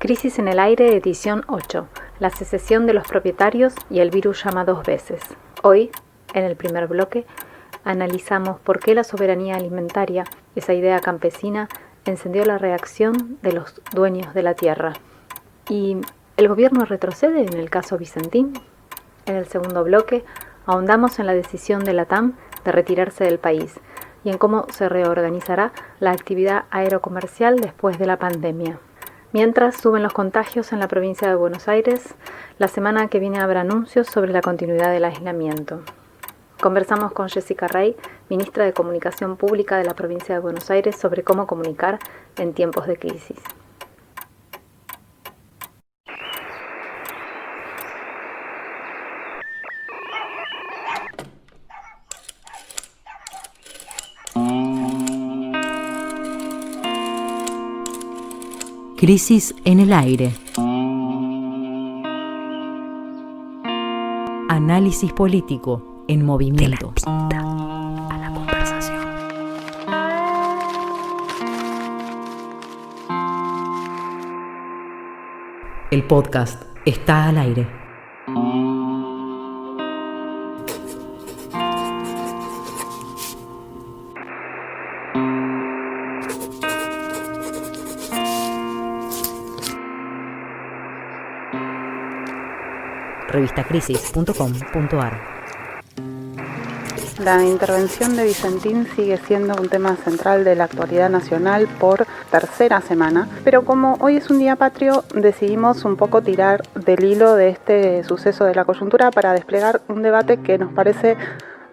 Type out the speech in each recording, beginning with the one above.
Crisis en el aire, edición 8. La secesión de los propietarios y el virus llama dos veces. Hoy, en el primer bloque, analizamos por qué la soberanía alimentaria, esa idea campesina, encendió la reacción de los dueños de la tierra. ¿Y el gobierno retrocede en el caso Vicentín? En el segundo bloque, ahondamos en la decisión de la TAM de retirarse del país y en cómo se reorganizará la actividad aerocomercial después de la pandemia. Mientras suben los contagios en la provincia de Buenos Aires, la semana que viene habrá anuncios sobre la continuidad del aislamiento. Conversamos con Jessica Rey, ministra de Comunicación Pública de la provincia de Buenos Aires, sobre cómo comunicar en tiempos de crisis. Crisis en el aire. Análisis político en movimiento. A la conversación. El podcast está al aire. revistacrisis.com.ar. La intervención de Vicentín sigue siendo un tema central de la actualidad nacional por tercera semana, pero como hoy es un día patrio, decidimos un poco tirar del hilo de este suceso de la coyuntura para desplegar un debate que nos parece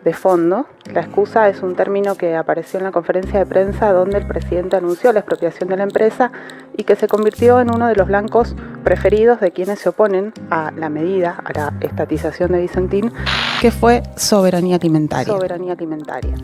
de fondo. La excusa es un término que apareció en la conferencia de prensa donde el presidente anunció la expropiación de la empresa y que se convirtió en uno de los blancos preferidos de quienes se oponen a la medida, a la estatización de Vicentín, que fue soberanía alimentaria.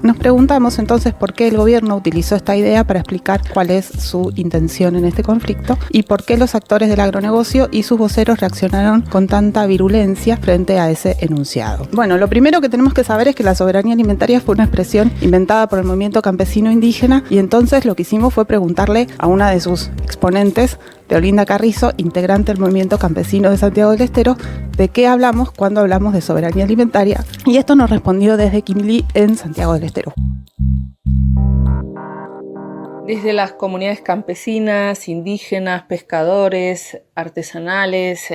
Nos preguntamos entonces por qué el gobierno utilizó esta idea para explicar cuál es su intención en este conflicto y por qué los actores del agronegocio y sus voceros reaccionaron con tanta virulencia frente a ese enunciado. Bueno, lo primero que tenemos que saber es que la soberanía alimentaria fue una expresión inventada por el movimiento campesino indígena y entonces lo que hicimos fue preguntarle a una de sus exponentes, Deolinda Carrizo, integrante del movimiento campesino de Santiago del Estero, de qué hablamos cuando hablamos de soberanía alimentaria, y esto nos respondió desde Quimlí en Santiago del Estero. Desde las comunidades campesinas, indígenas, pescadores, artesanales,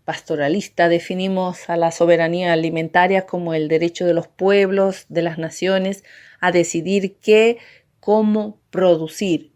pastoralistas, definimos a la soberanía alimentaria como el derecho de los pueblos, de las naciones, a decidir qué, cómo producir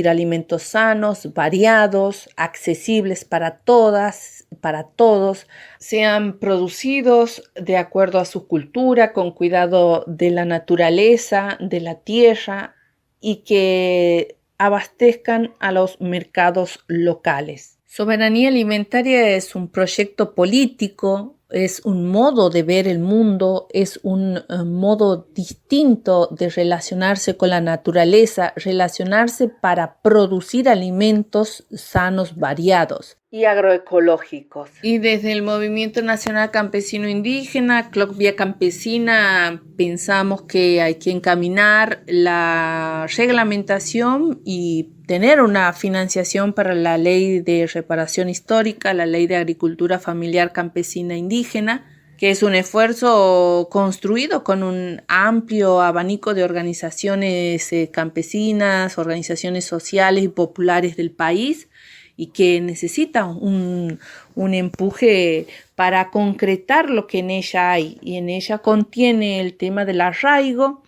alimentos sanos, variados, accesibles para todas, para todos, sean producidos de acuerdo a su cultura, con cuidado de la naturaleza, de la tierra y que abastezcan a los mercados locales. Soberanía alimentaria es un proyecto político, es un modo de ver el mundo, es un modo distinto de relacionarse con la naturaleza, relacionarse para producir alimentos sanos, variados y agroecológicos. Y desde el Movimiento Nacional Campesino Indígena, CLOC Vía Campesina, pensamos que hay que encaminar la reglamentación y tener una financiación para la ley de reparación histórica, la ley de agricultura familiar campesina indígena, que es un esfuerzo construido con un amplio abanico de organizaciones campesinas, organizaciones sociales y populares del país, y que necesita un empuje para concretar lo que en ella hay. Y en ella contiene el tema del arraigo,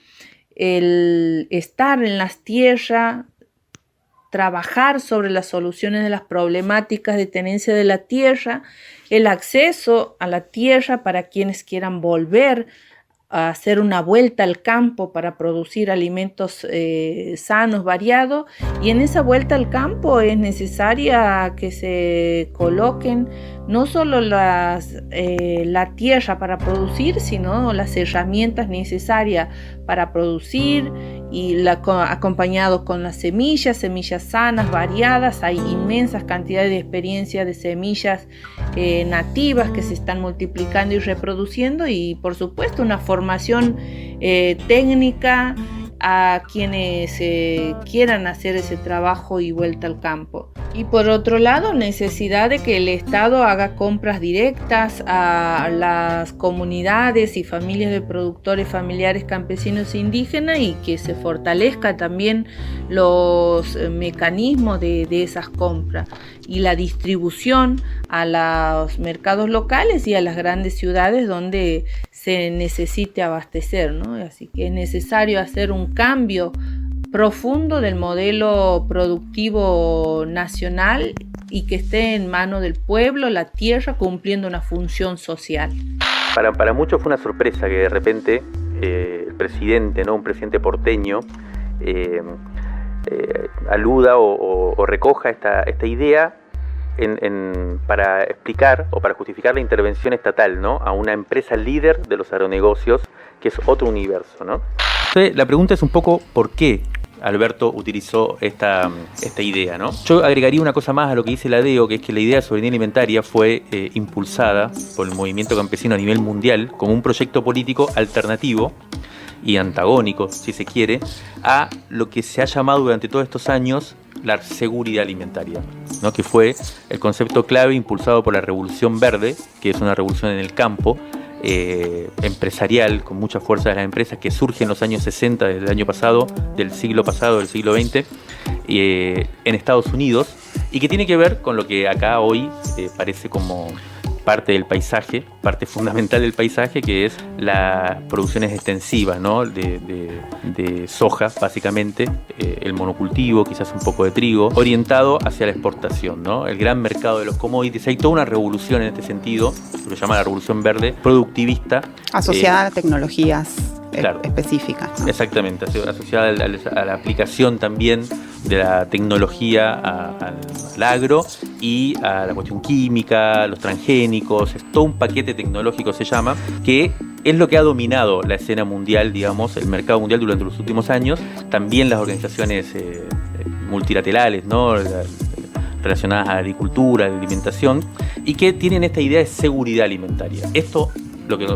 el estar en las tierras, trabajar sobre las soluciones de las problemáticas de tenencia de la tierra, el acceso a la tierra para quienes quieran volver a hacer una vuelta al campo para producir alimentos sanos, variados, y en esa vuelta al campo es necesaria que se coloquen no solo la tierra para producir, sino las herramientas necesarias para producir y acompañado con las semillas sanas, variadas. Hay inmensas cantidades de experiencias de semillas nativas que se están multiplicando y reproduciendo, y por supuesto una formación técnica a quienes quieran hacer ese trabajo y vuelta al campo. Y por otro lado, necesidad de que el Estado haga compras directas a las comunidades y familias de productores familiares campesinos e indígenas y que se fortalezca también los mecanismos de esas compras y la distribución a los mercados locales y a las grandes ciudades donde se necesite abastecer, ¿no? Así que es necesario hacer un cambio profundo del modelo productivo nacional y que esté en manos del pueblo, la tierra, cumpliendo una función social. Para muchos fue una sorpresa que de repente el presidente, ¿no? Un presidente porteño, aluda o recoja esta idea para explicar o para justificar la intervención estatal, ¿no? A una empresa líder de los agronegocios, que es otro universo, ¿no? Entonces, la pregunta es un poco ¿por qué Alberto utilizó esta idea, ¿no? Yo agregaría una cosa más a lo que dice la DEO, que es que la idea de soberanía alimentaria fue impulsada por el movimiento campesino a nivel mundial como un proyecto político alternativo y antagónico, si se quiere, a lo que se ha llamado durante todos estos años la seguridad alimentaria, ¿no? Que fue el concepto clave impulsado por la Revolución Verde, que es una revolución en el campo, empresarial, con mucha fuerza de las empresas, que surge en los años 60 del año pasado, del siglo XX, en Estados Unidos, y que tiene que ver con lo que acá hoy parece como parte del paisaje, parte fundamental del paisaje, que es las producciones extensivas, ¿no? de soja, básicamente, el monocultivo, quizás un poco de trigo, orientado hacia la exportación, ¿no? El gran mercado de los commodities. Hay toda una revolución en este sentido, lo que se llama la Revolución Verde, productivista. Asociada a tecnologías claro, específicas, ¿no? Exactamente, asociada a la aplicación también de la tecnología al agro y a la cuestión química, los transgénicos. Es todo un paquete tecnológico, se llama, que es lo que ha dominado la escena mundial, digamos, el mercado mundial durante los últimos años. También las organizaciones multilaterales, ¿no? Relacionadas a la agricultura, a la alimentación, y que tienen esta idea de seguridad alimentaria. Esto, lo que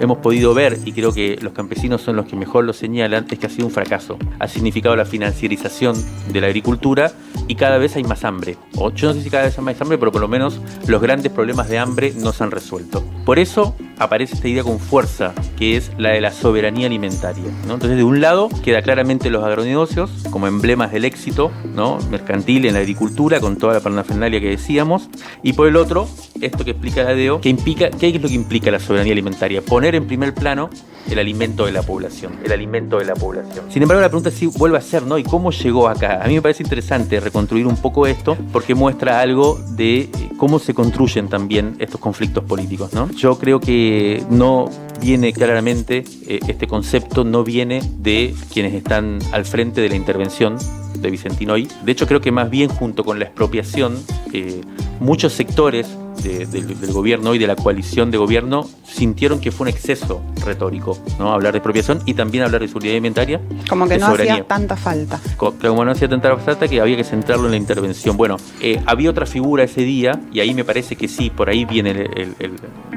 hemos podido ver, y creo que los campesinos son los que mejor lo señalan, es que ha sido un fracaso. Ha significado la financiarización de la agricultura y cada vez hay más hambre. O yo no sé si cada vez hay más hambre, pero por lo menos los grandes problemas de hambre no se han resuelto. Por eso aparece esta idea con fuerza, que es la de la soberanía alimentaria, ¿no? Entonces, de un lado queda claramente los agronegocios como emblemas del éxito, ¿no? Mercantil en la agricultura, con toda la parafernalia que decíamos, y por el otro, esto que explica la DEO, ¿qué es lo que implica la soberanía alimentaria? Poner en primer plano el alimento de la población. Sin embargo, la pregunta sí vuelve a ser, ¿no? ¿Y cómo llegó acá? A mí me parece interesante reconstruir un poco esto, porque muestra algo de cómo se construyen también estos conflictos políticos, ¿no? Yo creo que no viene claramente, este concepto no viene de quienes están al frente de la intervención de Vicentino hoy. De hecho, creo que más bien junto con la expropiación, muchos sectores del gobierno y de la coalición de gobierno sintieron que fue un exceso retórico, ¿no? Hablar de expropiación y también hablar de seguridad alimentaria. Como que no hacía tanta falta. Como no hacía tanta falta, que había que centrarlo en la intervención. Bueno, había otra figura ese día, y ahí me parece que sí, por ahí viene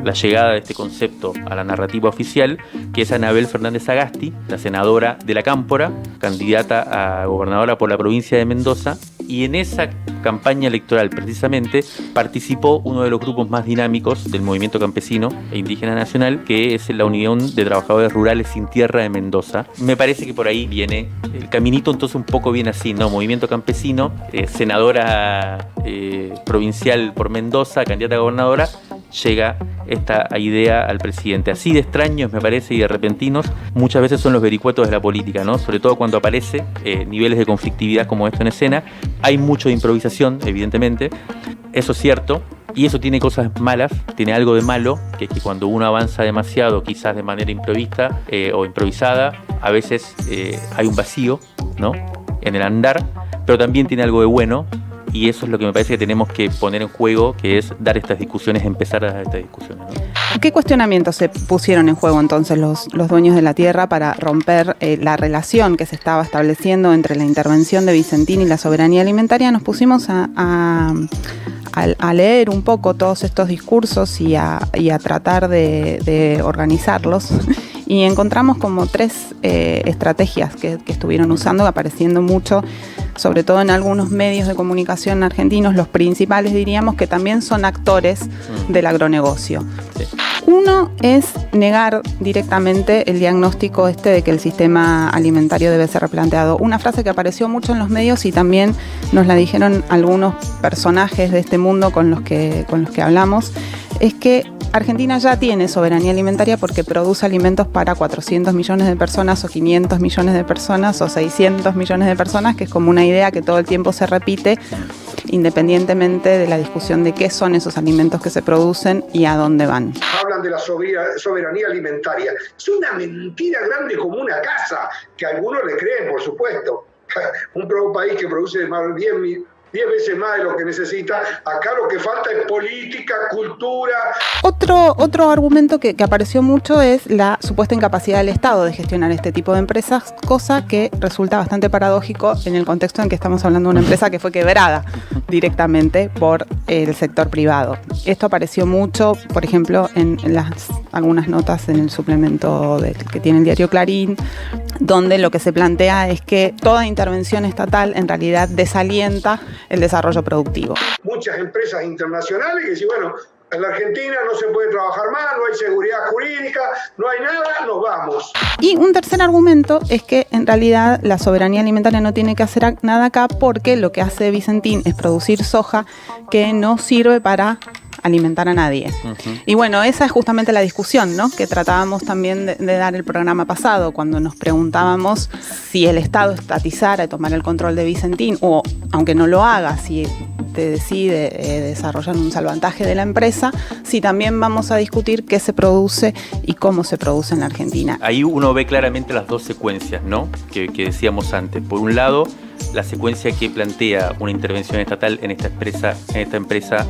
la llegada de este concepto a la narrativa oficial, que es Anabel Fernández Sagasti, la senadora de la Cámpora, candidata a gobernadora por la provincia de Mendoza, y en esa campaña electoral precisamente participó uno de los grupos más dinámicos del movimiento campesino e indígena nacional, que es la Unión de Trabajadores Rurales Sin Tierra de Mendoza. Me parece que por ahí viene el caminito, entonces un poco viene así, ¿no? Movimiento campesino, senadora provincial por Mendoza, candidata a gobernadora, llega esta idea al presidente. Así de extraños, me parece, y de repentinos, muchas veces son los vericuetos de la política, ¿no? Sobre todo cuando aparece niveles de conflictividad como esto en escena. Hay mucho de improvisación, evidentemente, eso es cierto, y eso tiene cosas malas, tiene algo de malo, que es que cuando uno avanza demasiado, quizás de manera imprevista o improvisada, a veces hay un vacío, ¿no? En el andar, pero también tiene algo de bueno. Y eso es lo que me parece que tenemos que poner en juego, que es dar estas discusiones, empezar a dar estas discusiones, ¿no? ¿Qué cuestionamientos se pusieron en juego entonces los dueños de la tierra para romper la relación que se estaba estableciendo entre la intervención de Vicentino y la soberanía alimentaria? Nos pusimos a leer un poco todos estos discursos y a tratar de organizarlos. Y encontramos como tres estrategias que estuvieron usando, apareciendo mucho sobre todo en algunos medios de comunicación argentinos, los principales diríamos, que también son actores del agronegocio. Sí. Uno es negar directamente el diagnóstico de que el sistema alimentario debe ser replanteado. Una frase que apareció mucho en los medios y también nos la dijeron algunos personajes de este mundo con los que hablamos, es que Argentina ya tiene soberanía alimentaria porque produce alimentos para 400 millones de personas o 500 millones de personas o 600 millones de personas, que es como una idea que todo el tiempo se repite, independientemente de la discusión de qué son esos alimentos que se producen y a dónde van. Hablan de la soberanía alimentaria. Es una mentira grande como una casa, que algunos le creen, por supuesto. Un país que produce más de 10 veces más de lo que necesita. Acá lo que falta es política, cultura. Otro argumento que apareció mucho es la supuesta incapacidad del Estado de gestionar este tipo de empresas, cosa que resulta bastante paradójico en el contexto en que estamos hablando de una empresa que fue quebrada directamente por el sector privado. Esto apareció mucho, por ejemplo, en algunas notas en el suplemento que tiene el diario Clarín, donde lo que se plantea es que toda intervención estatal en realidad desalienta el desarrollo productivo. Muchas empresas internacionales que dicen, bueno, en la Argentina no se puede trabajar más, no hay seguridad jurídica, no hay nada, nos vamos. Y un tercer argumento es que en realidad la soberanía alimentaria no tiene que hacer nada acá porque lo que hace Vicentín es producir soja que no sirve para alimentar a nadie. Uh-huh. Y bueno, esa es justamente la discusión, ¿no?, que tratábamos también de dar el programa pasado, cuando nos preguntábamos si el Estado estatizara y tomara el control de Vicentín, o aunque no lo haga, si te decide desarrollar un salvataje de la empresa, si también vamos a discutir qué se produce y cómo se produce en la Argentina. Ahí uno ve claramente las dos secuencias, ¿no?, que decíamos antes. Por un lado, la secuencia que plantea una intervención estatal en esta empresa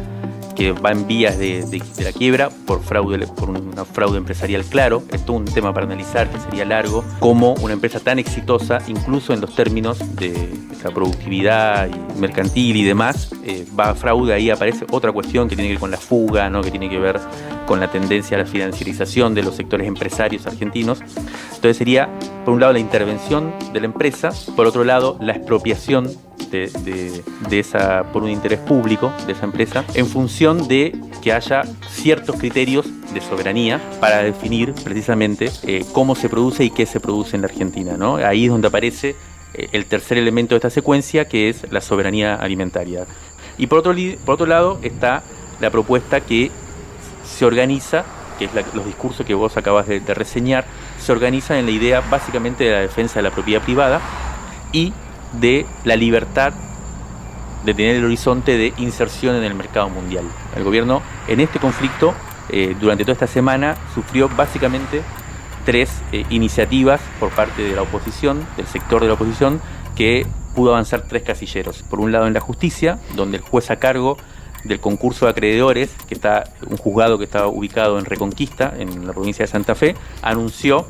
que va en vías de la quiebra por un fraude empresarial claro. Esto es un tema para analizar que sería largo. Cómo una empresa tan exitosa, incluso en los términos de la productividad y mercantil y demás, va a fraude. Ahí aparece otra cuestión que tiene que ver con la fuga, ¿no?, que tiene que ver con la tendencia a la financiarización de los sectores empresarios argentinos. Entonces sería, por un lado, la intervención de la empresa, por otro lado, la expropiación de esa, por un interés público de esa empresa, en función de que haya ciertos criterios de soberanía para definir precisamente cómo se produce y qué se produce en la Argentina, ¿no? Ahí es donde aparece el tercer elemento de esta secuencia, que es la soberanía alimentaria. Y por otro lado está la propuesta que se organiza, que es los discursos que vos acabas de reseñar, se organizan en la idea básicamente de la defensa de la propiedad privada y de la libertad de tener el horizonte de inserción en el mercado mundial. El gobierno en este conflicto, durante toda esta semana, sufrió básicamente tres iniciativas por parte de la oposición, del sector de la oposición, que pudo avanzar tres casilleros. Por un lado en la justicia, donde el juez a cargo del concurso de acreedores, que está un juzgado que está ubicado en Reconquista, en la provincia de Santa Fe, anunció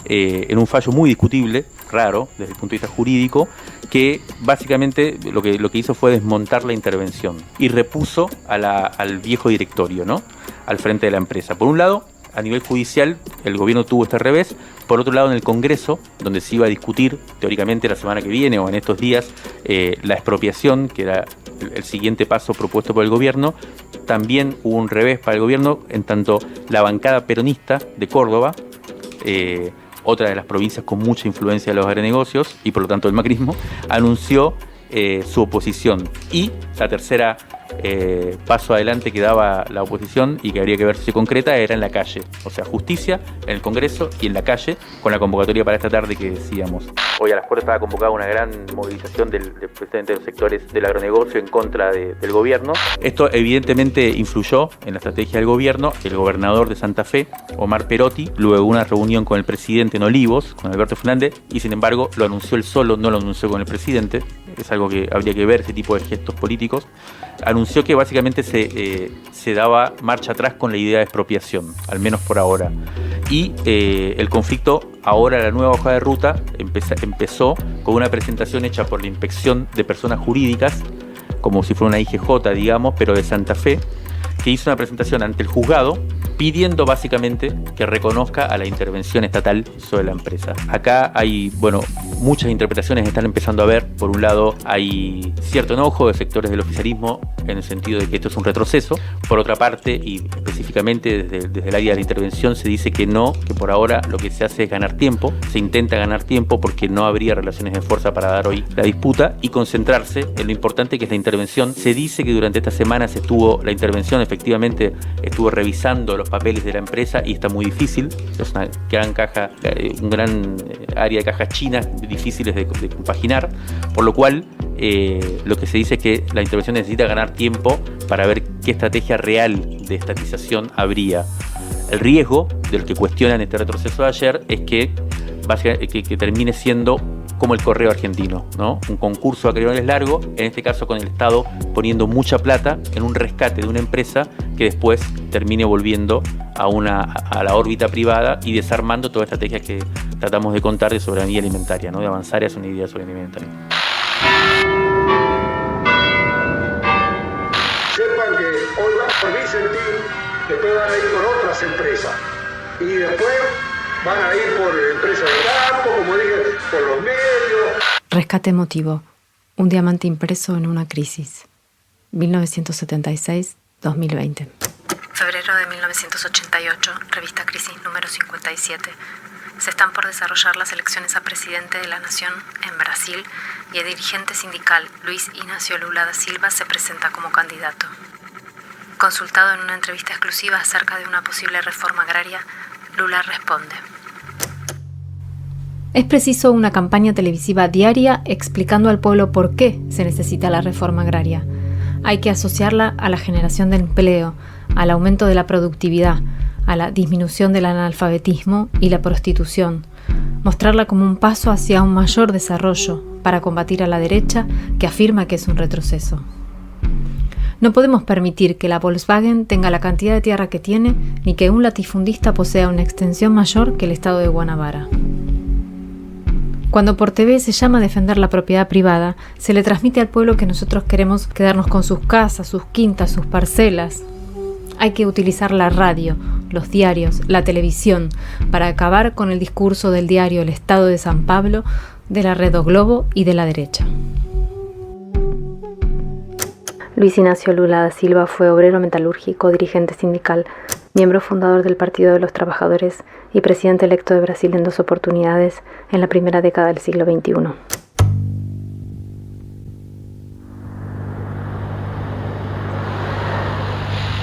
en un fallo muy discutible, raro desde el punto de vista jurídico, que básicamente lo que hizo fue desmontar la intervención y repuso al viejo directorio, ¿no?, al frente de la empresa. Por un lado, a nivel judicial, el gobierno tuvo este revés. Por otro lado, en el Congreso, donde se iba a discutir teóricamente la semana que viene o en estos días la expropiación, que era el siguiente paso propuesto por el gobierno, también hubo un revés para el gobierno, en tanto la bancada peronista de Córdoba, otra de las provincias con mucha influencia de los agronegocios y por lo tanto el macrismo, anunció su oposición. Y la tercera paso adelante que daba la oposición y que habría que ver si se concreta era en la calle, o sea, justicia en el Congreso y en la calle, con la convocatoria para esta tarde que decíamos. Hoy a las 4 estaba convocada una gran movilización de los sectores del agronegocio en contra del gobierno. Esto evidentemente influyó en la estrategia del gobierno. El gobernador de Santa Fe, Omar Perotti, luego de una reunión con el presidente en Olivos, con Alberto Fernández, y sin embargo lo anunció él solo, no lo anunció con el presidente. Es algo que habría que ver, ese tipo de gestos políticos. Anunció que básicamente se daba marcha atrás con la idea de expropiación, al menos por ahora. Y el conflicto, ahora la nueva hoja de ruta, empezó con una presentación hecha por la Inspección de Personas Jurídicas, como si fuera una IGJ, digamos, pero de Santa Fe, que hizo una presentación ante el juzgado pidiendo básicamente que reconozca a la intervención estatal sobre la empresa. Acá hay, muchas interpretaciones están empezando a ver. Por un lado, hay cierto enojo de sectores del oficialismo en el sentido de que esto es un retroceso. Por otra parte, y específicamente desde el área de la intervención, se dice que no, que por ahora lo que se hace es ganar tiempo. Se intenta ganar tiempo porque no habría relaciones de fuerza para dar hoy la disputa y concentrarse en lo importante que es la intervención. Se dice que durante estas semanas la intervención efectivamente estuvo revisando los papeles de la empresa y está muy difícil. Es una gran caja, un gran área de cajas chinas difíciles de compaginar, por lo cual lo que se dice es que la intervención necesita ganar tiempo para ver qué estrategia real de estatización habría. El riesgo de los que cuestionan este retroceso de ayer es que termine siendo como el correo argentino, ¿no? Un concurso de acreedores largo, en este caso con el Estado poniendo mucha plata en un rescate de una empresa que después termine volviendo a la órbita privada y desarmando toda estrategia que tratamos de contar de soberanía alimentaria, ¿no? De avanzar hacia una idea de soberanía alimentaria. Sepan que hoy van por Vicentín, después van a ir por otras empresas y después van a ir por empresas de campo, como dije, por los medios. Rescate emotivo. Un diamante impreso en una crisis. 1976-2020. Febrero de 1988, revista Crisis número 57. Se están por desarrollar las elecciones a presidente de la Nación en Brasil y el dirigente sindical Luis Inácio Lula da Silva se presenta como candidato. Consultado en una entrevista exclusiva acerca de una posible reforma agraria, Lula responde: es preciso una campaña televisiva diaria explicando al pueblo por qué se necesita la reforma agraria. Hay que asociarla a la generación de empleo, al aumento de la productividad, a la disminución del analfabetismo y la prostitución. Mostrarla como un paso hacia un mayor desarrollo para combatir a la derecha que afirma que es un retroceso. No podemos permitir que la Volkswagen tenga la cantidad de tierra que tiene, ni que un latifundista posea una extensión mayor que el estado de Guanabara. Cuando por TV se llama a defender la propiedad privada, se le transmite al pueblo que nosotros queremos quedarnos con sus casas, sus quintas, sus parcelas. Hay que utilizar la radio, los diarios, la televisión, para acabar con el discurso del diario El Estado de San Pablo, de la Red O Globo y de la derecha. Luis Inácio Lula da Silva fue obrero metalúrgico, dirigente sindical, miembro fundador del Partido de los Trabajadores y presidente electo de Brasil en 2 oportunidades en la primera década del siglo XXI.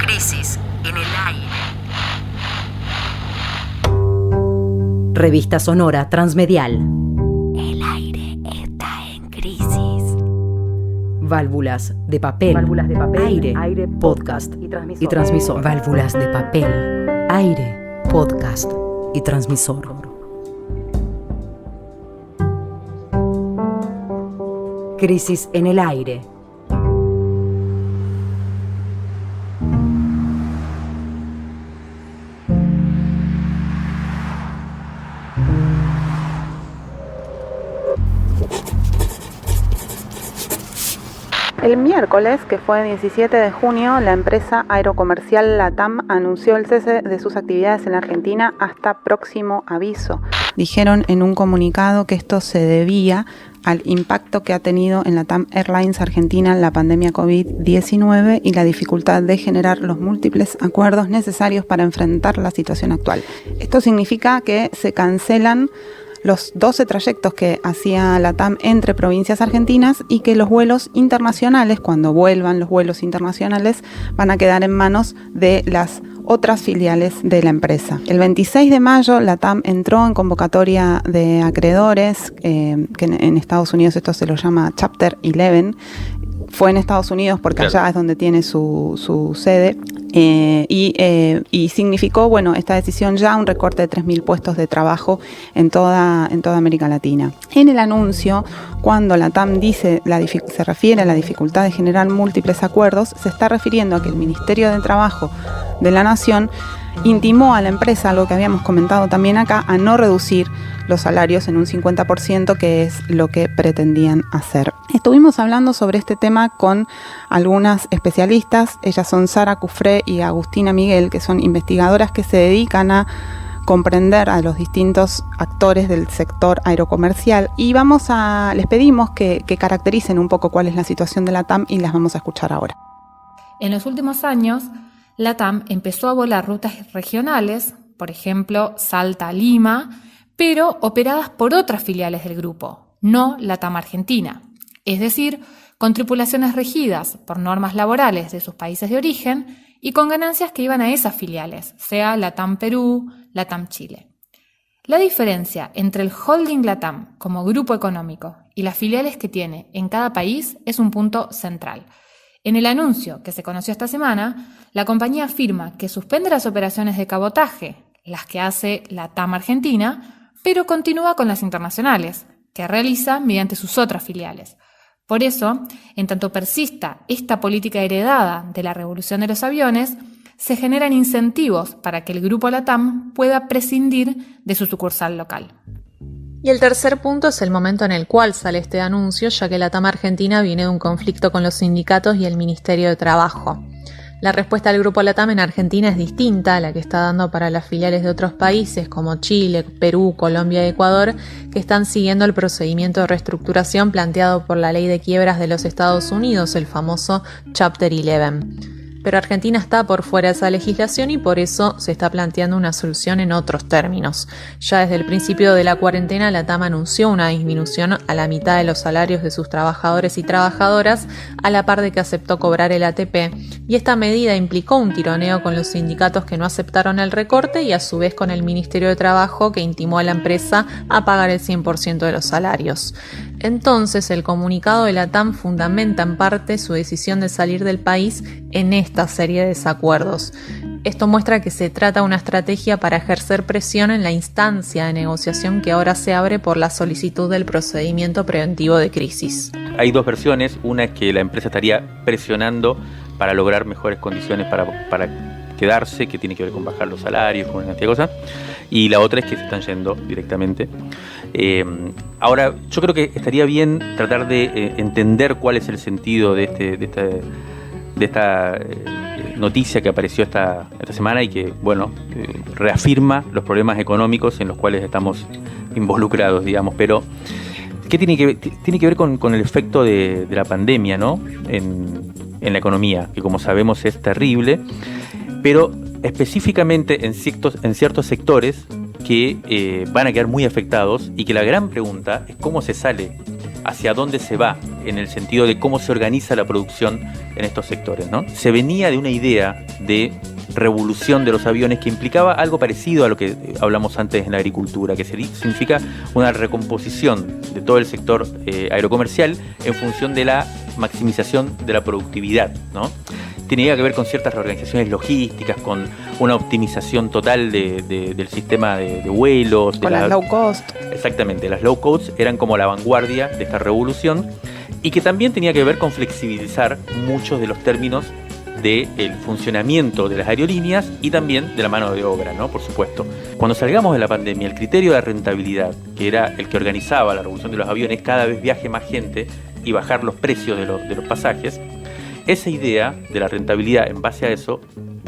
Crisis en el aire. Revista sonora transmedial. El aire está en crisis. Válvulas de papel, aire, podcast y transmisor. Válvulas de papel, aire, podcast y transmisor. Crisis en el aire. El miércoles, que fue 17 de junio, la empresa aerocomercial LATAM anunció el cese de sus actividades en la Argentina hasta próximo aviso. Dijeron en un comunicado que esto se debía al impacto que ha tenido en LATAM Airlines Argentina la pandemia COVID-19 y la dificultad de generar los múltiples acuerdos necesarios para enfrentar la situación actual. Esto significa que se cancelan los 12 trayectos que hacía LATAM entre provincias argentinas y que los vuelos internacionales, cuando vuelvan los vuelos internacionales, van a quedar en manos de las otras filiales de la empresa. El 26 de mayo LATAM entró en convocatoria de acreedores, que en Estados Unidos esto se lo llama Chapter 11, fue en Estados Unidos porque allá es donde tiene su sede, y significó, esta decisión ya un recorte de 3.000 puestos de trabajo en toda América Latina. En el anuncio, cuando LATAM se refiere a la dificultad de generar múltiples acuerdos, se está refiriendo a que el Ministerio de Trabajo de la Nación intimó a la empresa, algo que habíamos comentado también acá, a no reducir los salarios en un 50%, que es lo que pretendían hacer. Estuvimos hablando sobre este tema con algunas especialistas. Ellas son Sara Cufré y Agustina Miguel, que son investigadoras que se dedican a comprender a los distintos actores del sector aerocomercial, y les pedimos que caractericen un poco cuál es la situación de la TAM y las vamos a escuchar ahora. En los últimos años, la TAM empezó a volar rutas regionales, por ejemplo, Salta-Lima, pero operadas por otras filiales del grupo, no la TAM Argentina, es decir, con tripulaciones regidas por normas laborales de sus países de origen y con ganancias que iban a esas filiales, sea LATAM Perú, LATAM Chile. La diferencia entre el holding LATAM como grupo económico y las filiales que tiene en cada país es un punto central. En el anuncio que se conoció esta semana, la compañía afirma que suspende las operaciones de cabotaje, las que hace LATAM Argentina, pero continúa con las internacionales, que realiza mediante sus otras filiales. Por eso, en tanto persista esta política heredada de la revolución de los aviones, se generan incentivos para que el grupo LATAM pueda prescindir de su sucursal local. Y el tercer punto es el momento en el cual sale este anuncio, ya que LATAM Argentina viene de un conflicto con los sindicatos y el Ministerio de Trabajo. La respuesta del grupo LATAM en Argentina es distinta a la que está dando para las filiales de otros países como Chile, Perú, Colombia y Ecuador, que están siguiendo el procedimiento de reestructuración planteado por la Ley de Quiebras de los Estados Unidos, el famoso Chapter 11. Pero Argentina está por fuera de esa legislación y por eso se está planteando una solución en otros términos. Ya desde el principio de la cuarentena, la TAM anunció una disminución a la mitad de los salarios de sus trabajadores y trabajadoras, a la par de que aceptó cobrar el ATP, y esta medida implicó un tironeo con los sindicatos que no aceptaron el recorte y a su vez con el Ministerio de Trabajo, que intimó a la empresa a pagar el 100% de los salarios. Entonces, el comunicado de la TAM fundamenta en parte su decisión de salir del país en esta serie de desacuerdos. Esto muestra que se trata de una estrategia para ejercer presión en la instancia de negociación que ahora se abre por la solicitud del procedimiento preventivo de crisis. Hay dos versiones. Una es que la empresa estaría presionando para lograr mejores condiciones para quedarse, que tiene que ver con bajar los salarios, con una cantidad de cosas. Y la otra es que se están yendo directamente. Ahora, yo creo que estaría bien tratar de entender cuál es el sentido de esta noticia que apareció esta semana y que, reafirma los problemas económicos en los cuales estamos involucrados, digamos. Pero, ¿qué tiene que ver con el efecto de la pandemia, ¿no? en la economía, que como sabemos es terrible, pero específicamente en ciertos sectores que van a quedar muy afectados, y que la gran pregunta es cómo se sale, hacia dónde se va, en el sentido de cómo se organiza la producción en estos sectores, ¿no? Se venía de una idea de revolución de los aviones que implicaba algo parecido a lo que hablamos antes en la agricultura, que significa una recomposición de todo el sector aerocomercial en función de la maximización de la productividad, ¿no? Tenía que ver con ciertas reorganizaciones logísticas, con una optimización total del sistema de vuelos. Con las low cost. Exactamente, las low cost eran como la vanguardia de esta revolución, y que también tenía que ver con flexibilizar muchos de los términos del funcionamiento de las aerolíneas y también de la mano de obra, ¿no? Por supuesto. Cuando salgamos de la pandemia, el criterio de rentabilidad, que era el que organizaba la revolución de los aviones, cada vez viaje más gente y bajar los precios de los pasajes, esa idea de la rentabilidad en base a eso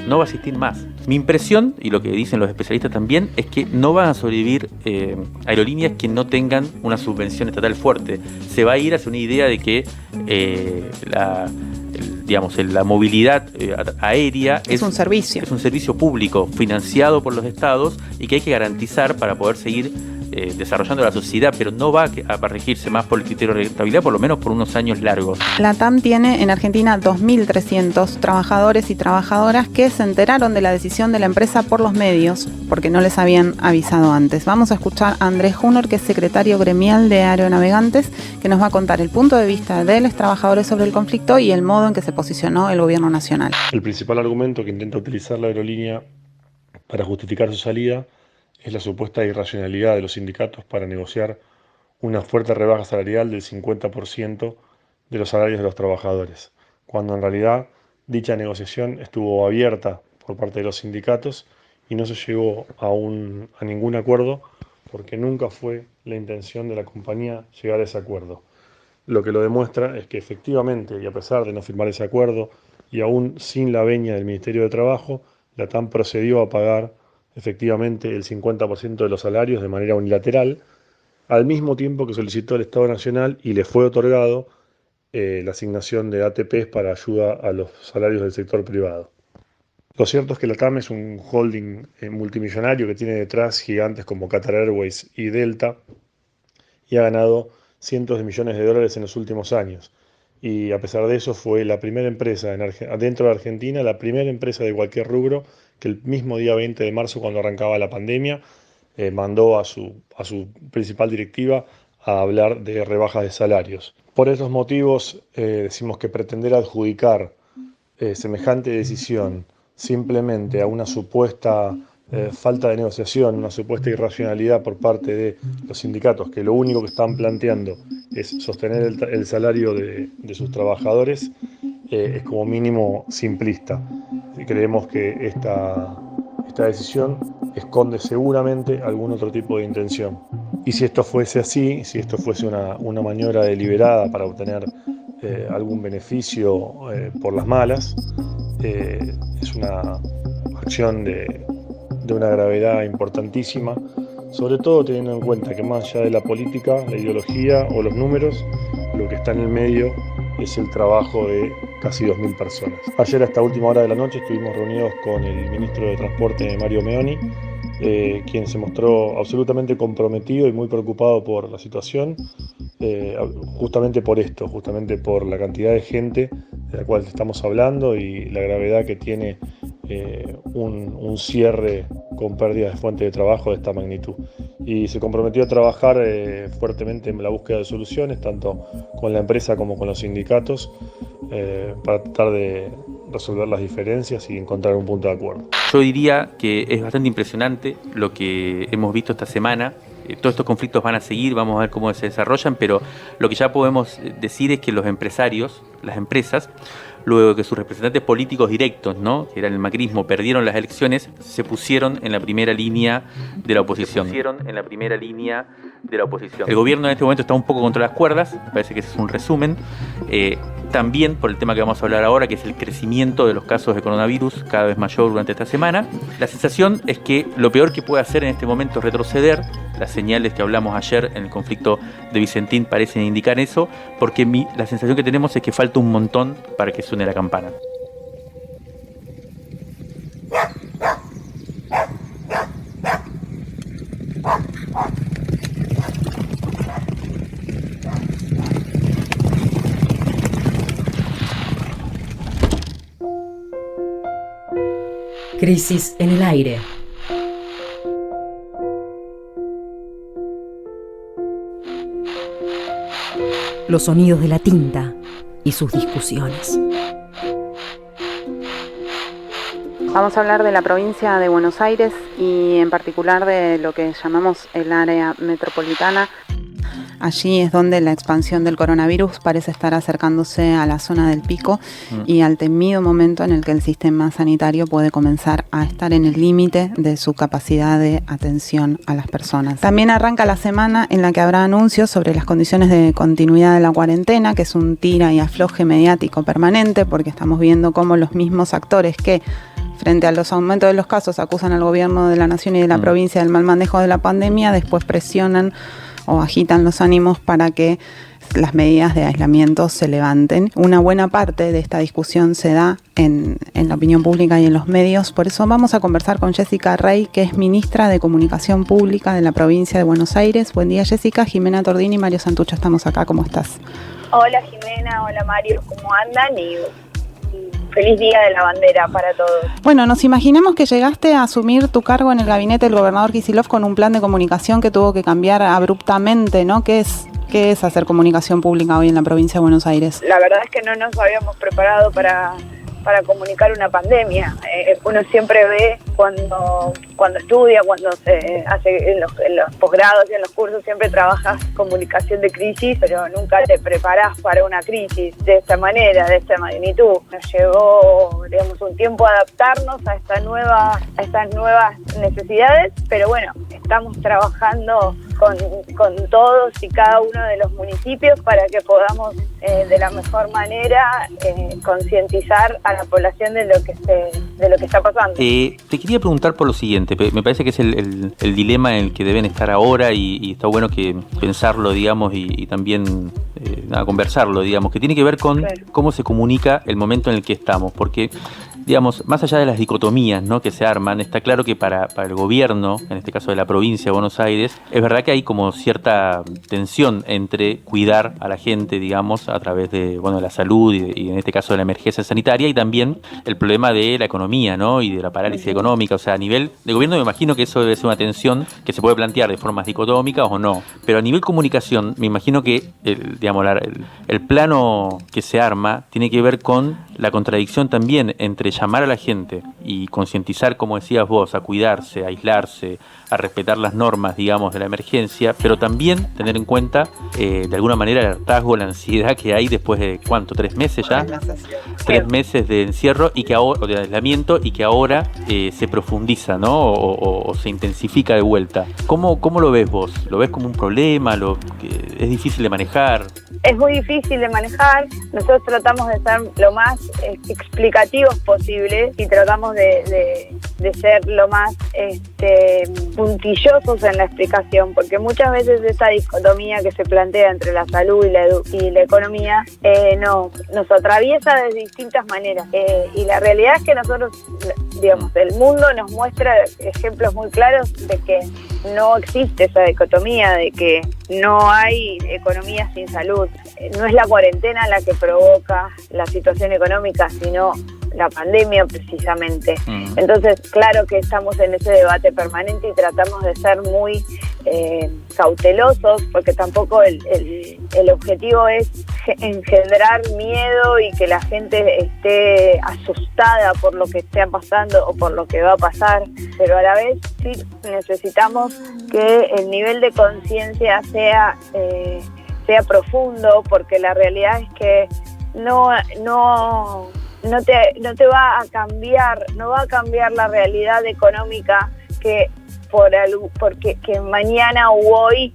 no va a existir más. Mi impresión, y lo que dicen los especialistas también, es que no van a sobrevivir aerolíneas que no tengan una subvención estatal fuerte. Se va a ir hacia una idea de que la movilidad aérea es un servicio. Es un servicio público financiado por los estados y que hay que garantizar para poder seguir desarrollando la sociedad, pero no va a regirse más por el criterio de rentabilidad, por lo menos por unos años largos. La TAM tiene en Argentina 2.300 trabajadores y trabajadoras que se enteraron de la decisión de la empresa por los medios, porque no les habían avisado antes. Vamos a escuchar a Andrés Junor, que es secretario gremial de Aeronavegantes, que nos va a contar el punto de vista de los trabajadores sobre el conflicto y el modo en que se posicionó el gobierno nacional. El principal argumento que intenta utilizar la aerolínea para justificar su salida es la supuesta irracionalidad de los sindicatos para negociar una fuerte rebaja salarial del 50% de los salarios de los trabajadores, cuando en realidad dicha negociación estuvo abierta por parte de los sindicatos y no se llegó a ningún acuerdo porque nunca fue la intención de la compañía llegar a ese acuerdo. Lo que lo demuestra es que efectivamente, y a pesar de no firmar ese acuerdo, y aún sin la venia del Ministerio de Trabajo, la TAM procedió a pagar efectivamente el 50% de los salarios de manera unilateral, al mismo tiempo que solicitó el Estado Nacional y le fue otorgado la asignación de ATPs para ayuda a los salarios del sector privado. Lo cierto es que la TAM es un holding multimillonario que tiene detrás gigantes como Qatar Airways y Delta y ha ganado cientos de millones de dólares en los últimos años. Y a pesar de eso fue la primera empresa dentro de Argentina, la primera empresa de cualquier rubro que el mismo día 20 de marzo, cuando arrancaba la pandemia, mandó a su principal directiva a hablar de rebajas de salarios. Por esos motivos decimos que pretender adjudicar semejante decisión simplemente a una supuesta falta de negociación, una supuesta irracionalidad por parte de los sindicatos, que lo único que están planteando es sostener el salario de sus trabajadores, es como mínimo simplista. Creemos que esta decisión esconde seguramente algún otro tipo de intención. Y si esto fuese así, si esto fuese una maniobra deliberada para obtener algún beneficio por las malas, es una acción de una gravedad importantísima, sobre todo teniendo en cuenta que más allá de la política, la ideología o los números, lo que está en el medio es el trabajo de casi 2.000 personas. Ayer a esta última hora de la noche estuvimos reunidos con el ministro de Transporte, Mario Meoni, quien se mostró absolutamente comprometido y muy preocupado por la situación, justamente por esto, justamente por la cantidad de gente de la cual estamos hablando y la gravedad que tiene un cierre con pérdidas de fuente de trabajo de esta magnitud. Y se comprometió a trabajar fuertemente en la búsqueda de soluciones, tanto con la empresa como con los sindicatos, para tratar de resolver las diferencias y encontrar un punto de acuerdo. Yo diría que es bastante impresionante lo que hemos visto esta semana. Todos estos conflictos van a seguir, vamos a ver cómo se desarrollan, pero lo que ya podemos decir es que los empresarios, las empresas, luego que sus representantes políticos directos, ¿no?, que era el macrismo, perdieron las elecciones, se pusieron en la primera línea de la oposición. El gobierno en este momento está un poco contra las cuerdas, me parece que ese es un resumen. También por el tema que vamos a hablar ahora, que es el crecimiento de los casos de coronavirus cada vez mayor durante esta semana. La sensación es que lo peor que puede hacer en este momento es retroceder. Las señales que hablamos ayer en el conflicto de Vicentín parecen indicar eso, porque la sensación que tenemos es que falta un montón para que suene la campana. Crisis en el aire. Los sonidos de la tinta y sus discusiones. Vamos a hablar de la provincia de Buenos Aires y en particular de lo que llamamos el área metropolitana. Allí es donde la expansión del coronavirus parece estar acercándose a la zona del pico y al temido momento en el que el sistema sanitario puede comenzar a estar en el límite de su capacidad de atención a las personas. También arranca la semana en la que habrá anuncios sobre las condiciones de continuidad de la cuarentena, que es un tira y afloje mediático permanente, porque estamos viendo cómo los mismos actores que frente a los aumentos de los casos acusan al gobierno de la nación y de la provincia del mal manejo de la pandemia, después presionan o agitan los ánimos para que las medidas de aislamiento se levanten. Una buena parte de esta discusión se da en la opinión pública y en los medios. Por eso vamos a conversar con Jessica Rey, que es ministra de Comunicación Pública de la provincia de Buenos Aires. Buen día, Jessica. Jimena Tordini y Mario Santucho estamos acá. ¿Cómo estás? Hola, Jimena. Hola, Mario. ¿Cómo andan? Y feliz Día de la Bandera para todos. Bueno, nos imaginemos que llegaste a asumir tu cargo en el gabinete del gobernador Kicillof con un plan de comunicación que tuvo que cambiar abruptamente, ¿no? ¿Qué es hacer comunicación pública hoy en la provincia de Buenos Aires? La verdad es que no nos habíamos preparado para para comunicar una pandemia. Uno siempre ve cuando estudia, cuando se hace en los posgrados y en los cursos, siempre trabajas comunicación de crisis, pero nunca te preparás para una crisis de esta manera, de esta magnitud. Nos llevó, digamos, un tiempo a adaptarnos a estas nuevas necesidades, pero bueno, estamos trabajando con todos y cada uno de los municipios para que podamos de la mejor manera concientizar a la población de lo que está pasando. Te quería preguntar por lo siguiente, me parece que es el dilema en el que deben estar ahora y está bueno que pensarlo, digamos, y también conversarlo, digamos, que tiene que ver con cómo se comunica el momento en el que estamos, porque digamos, más allá de las dicotomías, ¿no?, que se arman, está claro que para el gobierno, en este caso de la provincia de Buenos Aires, es verdad que hay como cierta tensión entre cuidar a la gente, digamos, a través de la salud y en este caso de la emergencia sanitaria, y también el problema de la economía, ¿no?, y de la parálisis económica. O sea, a nivel de gobierno me imagino que eso debe ser una tensión que se puede plantear de formas dicotómicas o no, pero a nivel comunicación me imagino que el plano que se arma tiene que ver con la contradicción también entre llamar a la gente y concientizar, como decías vos, a cuidarse, a aislarse, a respetar las normas, digamos, de la emergencia, pero también tener en cuenta, de alguna manera, el hartazgo, la ansiedad que hay después de, ¿cuánto? ¿3 meses ya? 3 meses de encierro y que ahora, o de aislamiento, y que ahora se profundiza, ¿no? O se intensifica de vuelta. ¿Cómo lo ves vos? ¿Lo ves como un problema? ¿Es difícil de manejar? Es muy difícil de manejar. Nosotros tratamos de ser lo más explicativos posible y tratamos de ser lo más puntillosos en la explicación, porque muchas veces esa dicotomía que se plantea entre la salud y la economía nos atraviesa de distintas maneras, y la realidad es que nosotros, digamos, el mundo nos muestra ejemplos muy claros de que no existe esa dicotomía, de que no hay economía sin salud. No es la cuarentena la que provoca la situación económica, sino la pandemia precisamente. Entonces, claro que estamos en ese debate permanente y tratamos de ser muy cautelosos, porque tampoco el objetivo es engendrar miedo y que la gente esté asustada por lo que esté pasando o por lo que va a pasar, pero a la vez sí necesitamos que el nivel de conciencia sea profundo, porque la realidad es que no te va a cambiar la realidad económica porque mañana o hoy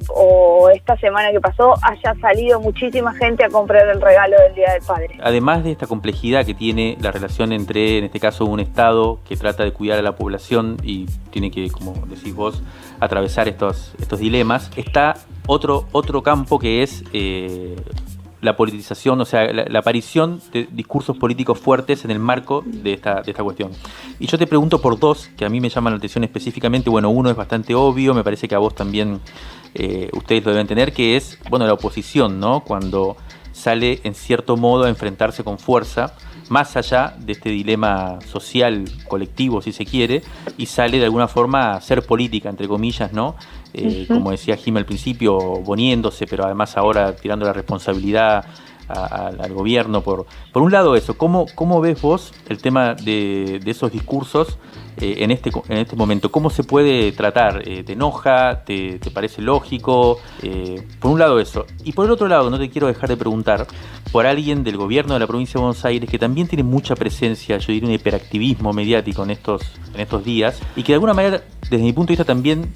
o esta semana que pasó haya salido muchísima gente a comprar el regalo del Día del Padre. Además de esta complejidad que tiene la relación entre, en este caso, un Estado que trata de cuidar a la población y tiene que, como decís vos, atravesar estos dilemas, está otro campo que es la politización, o sea, la aparición de discursos políticos fuertes en el marco de esta cuestión. Y yo te pregunto por dos que a mí me llaman la atención específicamente. Bueno, uno es bastante obvio, me parece que a vos también ustedes lo deben tener, que es, la oposición, ¿no? Cuando sale en cierto modo a enfrentarse con fuerza, más allá de este dilema social, colectivo, si se quiere, y sale de alguna forma a hacer política, entre comillas, ¿no? Como decía Jim al principio, poniéndose, pero además ahora tirando la responsabilidad al gobierno. Por un lado eso, ¿cómo ves vos el tema de esos discursos en este momento? ¿Cómo se puede tratar? ¿Te enoja? ¿Te parece lógico? Por un lado eso. Y por el otro lado, no te quiero dejar de preguntar por alguien del gobierno de la provincia de Buenos Aires que también tiene mucha presencia, yo diría un hiperactivismo mediático en estos días, y que de alguna manera, desde mi punto de vista también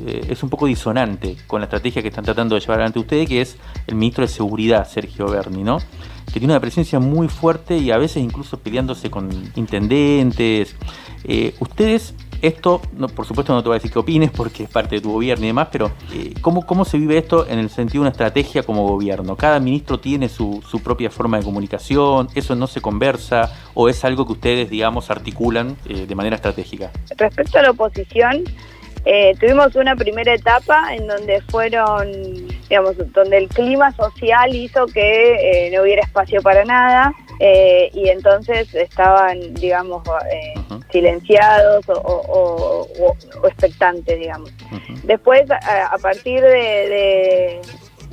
es un poco disonante con la estrategia que están tratando de llevar adelante ustedes, que es el ministro de Seguridad, Sergio Berni, ¿no? Que tiene una presencia muy fuerte y a veces incluso peleándose con intendentes. Ustedes, esto, por supuesto no te voy a decir qué opines porque es parte de tu gobierno y demás, pero ¿cómo se vive esto en el sentido de una estrategia como gobierno? ¿Cada ministro tiene su propia forma de comunicación? ¿Eso no se conversa o es algo que ustedes, digamos, articulan de manera estratégica? Respecto a la oposición, tuvimos una primera etapa en donde donde el clima social hizo que no hubiera espacio para nada, y entonces estaban, silenciados o expectantes, digamos. Después, a partir de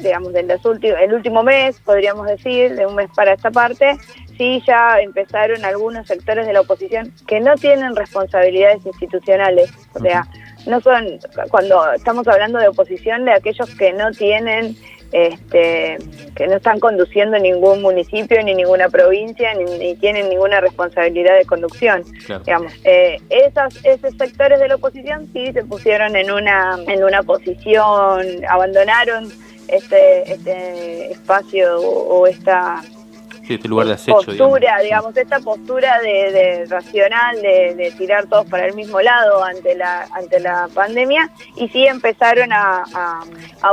digamos, el último mes, podríamos decir, de un mes para esta parte, sí ya empezaron algunos sectores de la oposición que no tienen responsabilidades institucionales. O sea, no son, cuando estamos hablando de oposición, de aquellos que no tienen, que no están conduciendo ningún municipio ni ninguna provincia ni tienen ninguna responsabilidad de conducción. Claro. Digamos, esos sectores de la oposición sí se pusieron en una posición, abandonaron este espacio o esta este lugar de acecho, postura, digamos, esta postura de racional, de tirar todos para el mismo lado ante la pandemia, y sí empezaron a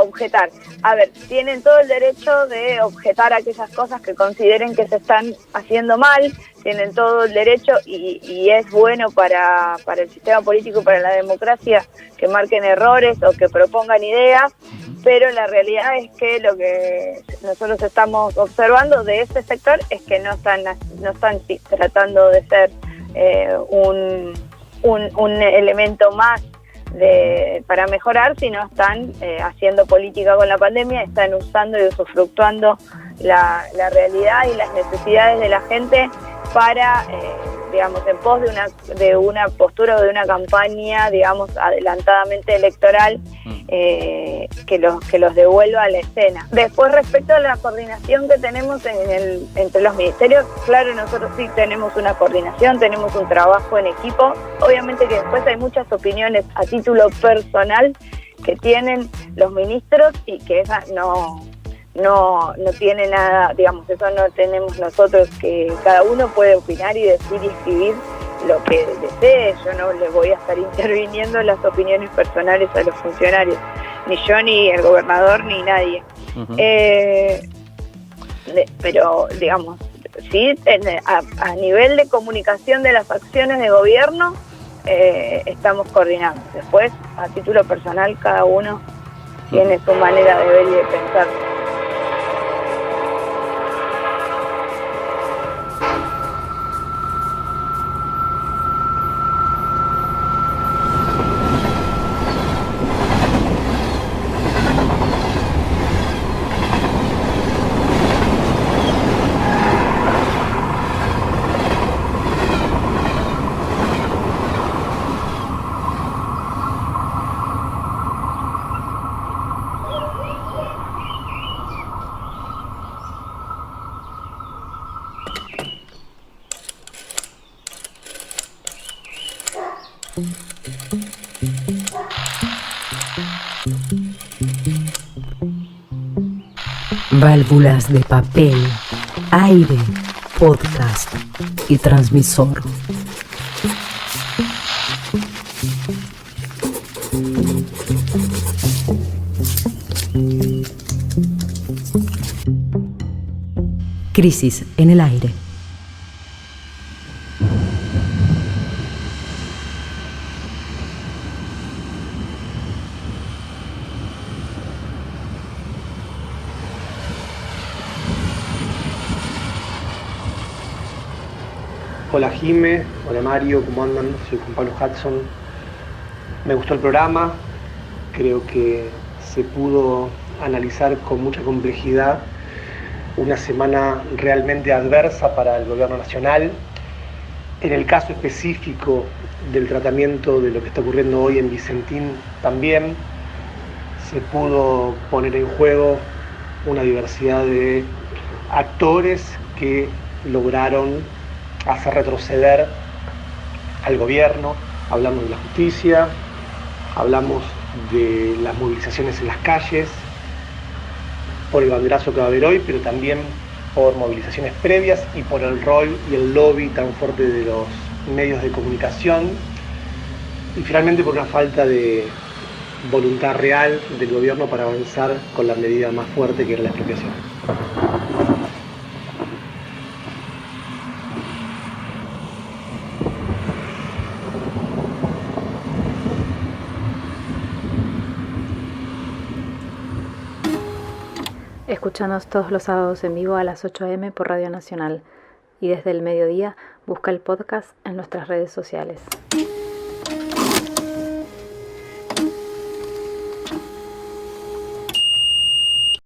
objetar. A ver, tienen todo el derecho de objetar aquellas cosas que consideren que se están haciendo mal, tienen todo el derecho y es bueno para el sistema político, para la democracia, que marquen errores o que propongan ideas, pero la realidad es que lo que nosotros estamos observando de este sector es que no están tratando de ser un elemento más para mejorar, sino están haciendo política con la pandemia, están usando y usufructuando la realidad y las necesidades de la gente para, digamos, en pos de una postura o de una campaña, digamos, adelantadamente electoral, que los devuelva a la escena. Después, respecto a la coordinación que tenemos entre los ministerios, claro, nosotros sí tenemos una coordinación, tenemos un trabajo en equipo. Obviamente que después hay muchas opiniones a título personal que tienen los ministros y que esas no tiene nada, digamos, eso no tenemos nosotros, que cada uno puede opinar y decir y escribir lo que desee. Yo no le voy a estar interviniendo en las opiniones personales a los funcionarios, ni yo, ni el gobernador, ni nadie. Pero, digamos, sí, a nivel de comunicación de las acciones de gobierno, estamos coordinando. Después, a título personal, cada uno tiene su manera de ver y de pensar. Válvulas de papel, aire, podcast y transmisor. Crisis en el aire. Hola Jime, hola Mario, ¿cómo andan? Soy Juan Pablo Hudson. Me gustó el programa, creo que se pudo analizar con mucha complejidad una semana realmente adversa para el gobierno nacional. En el caso específico del tratamiento de lo que está ocurriendo hoy en Vicentín también se pudo poner en juego una diversidad de actores que lograron hacer retroceder al gobierno. Hablamos de la justicia, hablamos de las movilizaciones en las calles, por el banderazo que va a haber hoy, pero también por movilizaciones previas y por el rol y el lobby tan fuerte de los medios de comunicación, y finalmente por una falta de voluntad real del gobierno para avanzar con la medida más fuerte, que era la expropiación. Escúchanos todos los sábados en vivo a las 8 a.m. por Radio Nacional, y desde el mediodía busca el podcast en nuestras redes sociales.